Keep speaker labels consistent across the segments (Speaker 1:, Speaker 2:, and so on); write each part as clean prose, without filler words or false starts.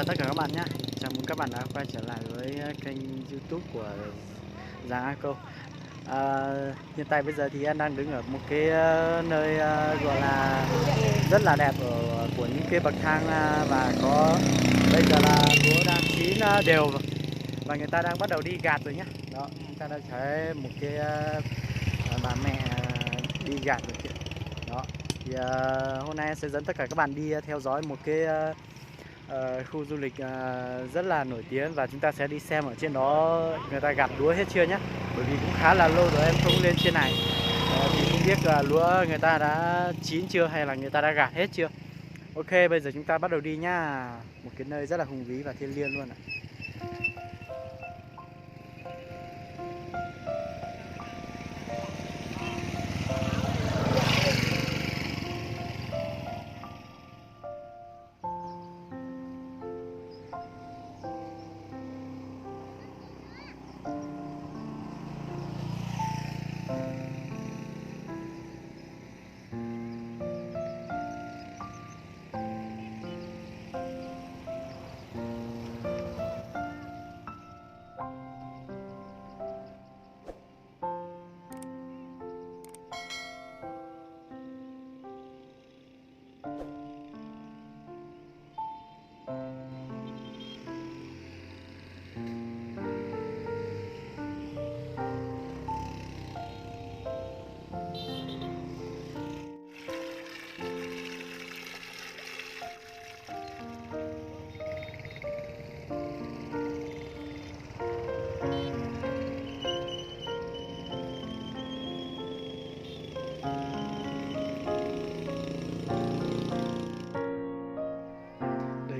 Speaker 1: chào tất cả các bạn nhé. Chào mừng các bạn đã quay trở lại với kênh YouTube của Giàng A Câu. Hiện tại bây giờ thì em đang đứng ở một cái nơi gọi là rất là đẹp của những cái bậc thang, và có bây giờ là lúa đang chín đều và người ta đang bắt đầu đi gặt rồi nhé. Đó, chúng ta đang thấy một cái bà mẹ đi gặt rồi kìa. Đó, thì hôm nay em sẽ dẫn tất cả các bạn đi theo dõi một cái khu du lịch rất là nổi tiếng, và chúng ta sẽ đi xem ở trên đó người ta gặt lúa hết chưa nhé. Bởi vì cũng khá là lâu rồi em không lên trên này, thì không biết là lúa người ta đã chín chưa hay là người ta đã gặt hết chưa. Ok, bây giờ chúng ta bắt đầu đi nhá. Một cái nơi rất là hùng vĩ và thiêng liêng luôn ạ.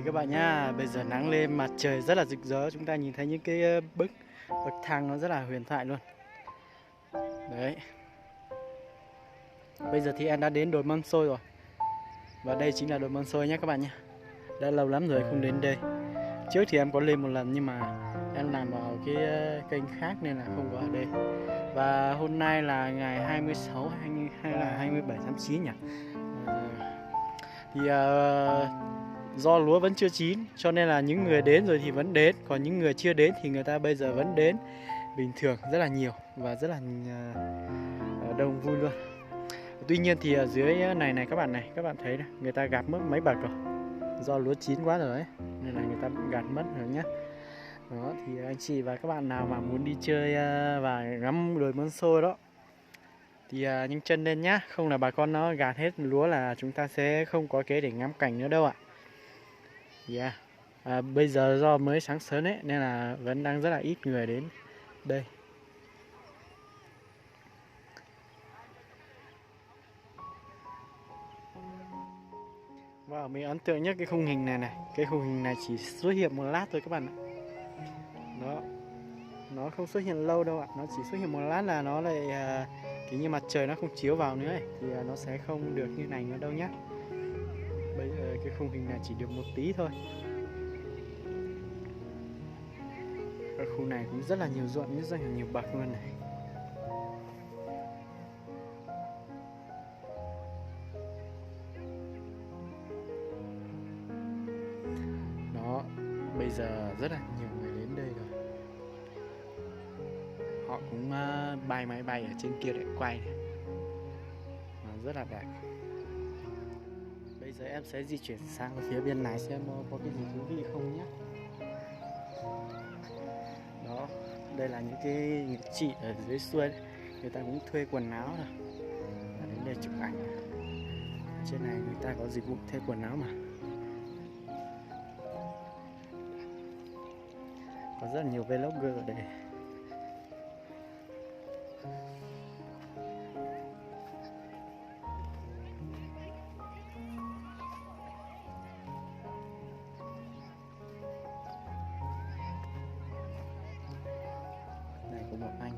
Speaker 1: Các bạn nhá, bây giờ nắng lên, mặt trời rất là rực rỡ, chúng ta nhìn thấy những cái bậc thang nó rất là huyền thoại luôn. Đấy. Bây giờ thì em đã đến đồi Mâm Xôi rồi. Và đây chính là đồi Mâm Xôi nhé các bạn nhé. Đã lâu lắm rồi không đến đây. Trước thì em có lên một lần nhưng mà em làm vào cái kênh khác nên là không có ở đây. Và hôm nay là ngày 26 hay là 27 tháng 9 nhỉ? Thì do lúa vẫn chưa chín cho nên là những người đến rồi thì vẫn đến, còn những người chưa đến thì người ta bây giờ vẫn đến bình thường, rất là nhiều và rất là đông vui luôn. Tuy nhiên thì ở dưới này các bạn thấy này, người ta gạt mất mấy bậc rồi, do lúa chín quá rồi ấy nên là người ta gạt mất rồi nhé. Đó, thì anh chị và các bạn nào mà muốn đi chơi và ngắm đồi Mâm Xôi đó thì nhanh chân lên nhá, không là bà con nó gạt hết lúa là chúng ta sẽ không có cái để ngắm cảnh nữa đâu ạ. Yeah. Bây giờ do mới sáng sớm ấy nên là vẫn đang rất là ít người đến đây. Wow, mình ấn tượng nhất cái khung hình này. Cái khung hình này chỉ xuất hiện một lát thôi các bạn ạ. Đó, nó không xuất hiện lâu đâu ạ. Nó chỉ xuất hiện một lát là nó lại kiểu như mặt trời nó không chiếu vào nữa ấy, thì nó sẽ không được như này nữa đâu nhá. Bây giờ cái khung hình này chỉ được một tí thôi. Ở khu này cũng rất là nhiều ruộng, rất là nhiều bậc luôn này. Đó, bây giờ rất là nhiều người đến đây rồi. Họ cũng bay máy bay ở trên kia để quay này. Rất là đẹp. Bây giờ em sẽ di chuyển sang phía bên này xem có cái gì thú vị không nhé. Đó, đây là những cái chị ở dưới xuôi, người ta cũng thuê quần áo rồi đến đây chụp ảnh. Trên này người ta có dịch vụ thuê quần áo mà. Có rất là nhiều vlogger ở đây. Này có một anh.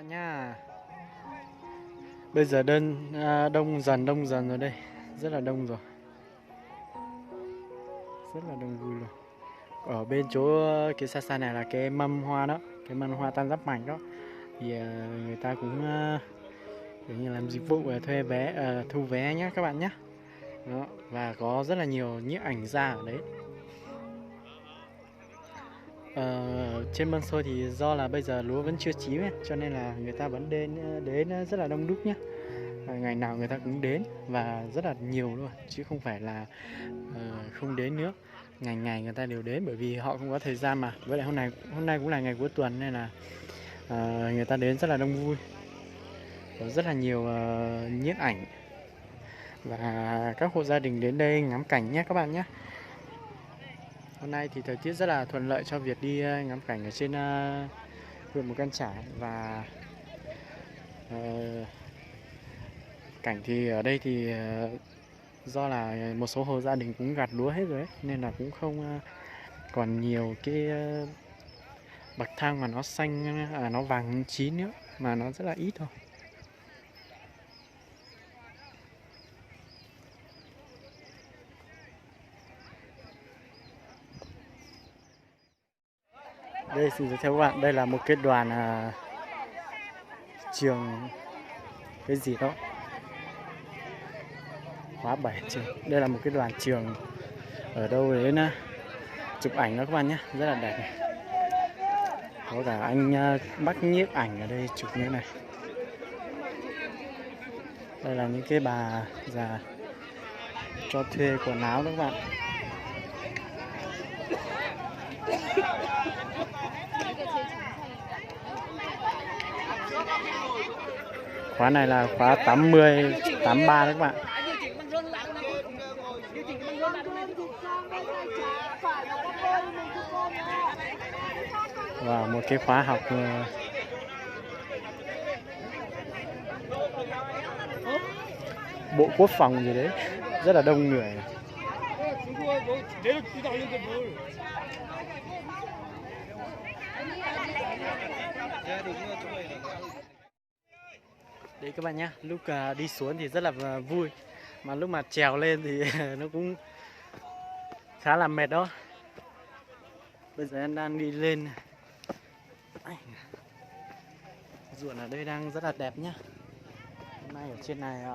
Speaker 1: bạn nha. Bây giờ đông dần rồi đây, rất là đông rồi, rất là đông vui luôn. Ở bên chỗ cái xa xa này là cái mâm hoa đó, cái mâm hoa tam giác mạch đó, thì người ta cũng kiểu như làm dịch vụ thuê vé, thu vé nhé các bạn nhé. Đó, và có rất là nhiều nhiếp ảnh gia ở đấy. Trên Mân Xôi thì do là bây giờ lúa vẫn chưa chín ấy, cho nên là người ta vẫn đến rất là đông đúc nhé. Ngày nào người ta cũng đến và rất là nhiều luôn, chứ không phải là không đến nữa. Ngày ngày người ta đều đến, bởi vì họ không có thời gian mà. Với lại hôm nay cũng là ngày cuối tuần nên là người ta đến rất là đông vui. Có rất là nhiều nhiếp ảnh và các hộ gia đình đến đây ngắm cảnh nhé các bạn nhé. Hôm nay thì thời tiết rất là thuận lợi cho việc đi ngắm cảnh ở trên huyện Mù Cang Chải. Và cảnh thì ở đây thì do là một số hộ gia đình cũng gặt lúa hết rồi ấy, nên là cũng không còn nhiều cái bậc thang mà nó xanh, nó vàng chín nữa, mà nó rất là ít thôi. Đây xin giới thiệu các bạn, đây là một cái đoàn trường cái gì đó khóa 7 trường. Đây là một cái đoàn trường ở đâu đến chụp ảnh đó các bạn nhé, rất là đẹp này. Có cả anh bác nhiếp ảnh ở đây chụp như thế này. Đây là những cái bà già cho thuê quần áo đó các bạn. Khóa này là khóa 80, 83 đấy các bạn. Và một cái khóa học Bộ Quốc phòng gì đấy, rất là đông người. Đấy các bạn nhé, lúc đi xuống thì rất là vui, mà lúc mà trèo lên thì nó cũng khá là mệt đó. Bây giờ em đang đi lên. Ruộng ở đây đang rất là đẹp nhá. Hôm nay ở trên này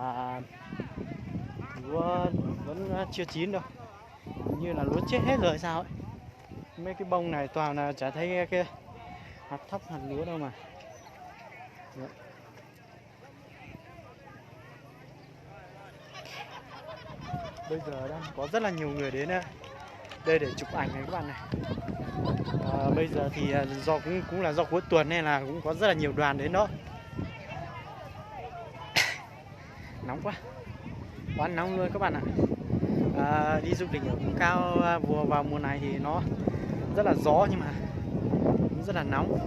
Speaker 1: lúa vẫn chưa chín đâu, như là lúa chết hết rồi sao ấy. Mấy cái bông này toàn là chả thấy cái hạt thóc hạt lúa đâu mà. Đấy. Bây giờ đang có rất là nhiều người đến đây để chụp ảnh này các bạn này. Bây giờ thì do cũng là do cuối tuần nên là cũng có rất là nhiều đoàn đến đó. Nóng quá nóng luôn các bạn ạ. Đi du lịch ở vùng cao vào mùa này thì nó rất là gió, nhưng mà cũng rất là nóng.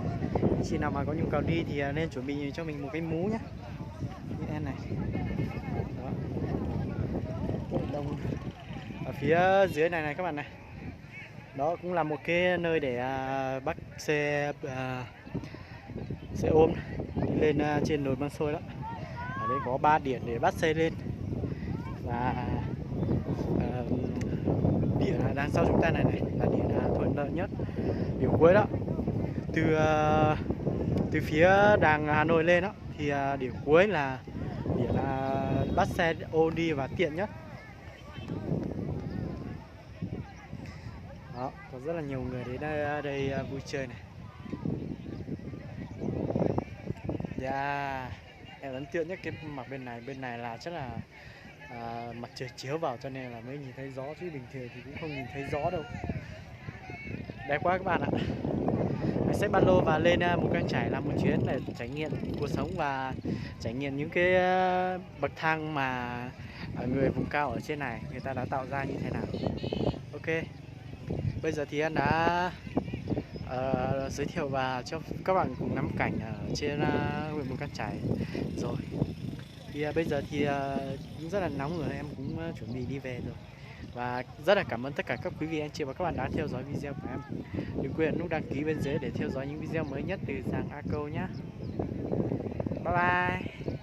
Speaker 1: Khi nào mà có nhu cầu đi thì nên chuẩn bị cho mình một cái mũ nhé, như em này. Đó. Đông ở phía dưới này các bạn này. Đó cũng là một cái nơi để bắt xe ôm đi lên trên đồi Mân Xôi đó. Ở đây có 3 điểm để bắt xe lên. Và điểm đằng sau chúng ta này là điểm thuận lợi nhất, điểm cuối đó. Từ phía đàng Hà Nội lên đó thì điểm cuối là điểm bắt xe ôm đi và tiện nhất. Đó, có rất là nhiều người đến đây vui chơi này. Em ấn tượng nhất cái mặt bên này là chắc là mặt trời chiếu vào cho nên là mới nhìn thấy gió, chứ bình thường thì cũng không nhìn thấy gió đâu. Đẹp quá các bạn ạ. Mình xách ba lô và lên Mù Cang Chải làm một chuyến để trải nghiệm cuộc sống và trải nghiệm những cái bậc thang mà người vùng cao ở trên này người ta đã tạo ra như thế nào. Ok, bây giờ thì anh đã giới thiệu và cho các bạn cùng ngắm cảnh ở trên huyện Mù Cang Chải rồi. Thì bây giờ thì cũng rất là nóng rồi, em cũng chuẩn bị đi về rồi. Và rất là cảm ơn tất cả các quý vị anh chị và các bạn đã theo dõi video của em. Đừng quên nút đăng ký bên dưới để theo dõi những video mới nhất từ Giàng A Câu nhé. Bye bye.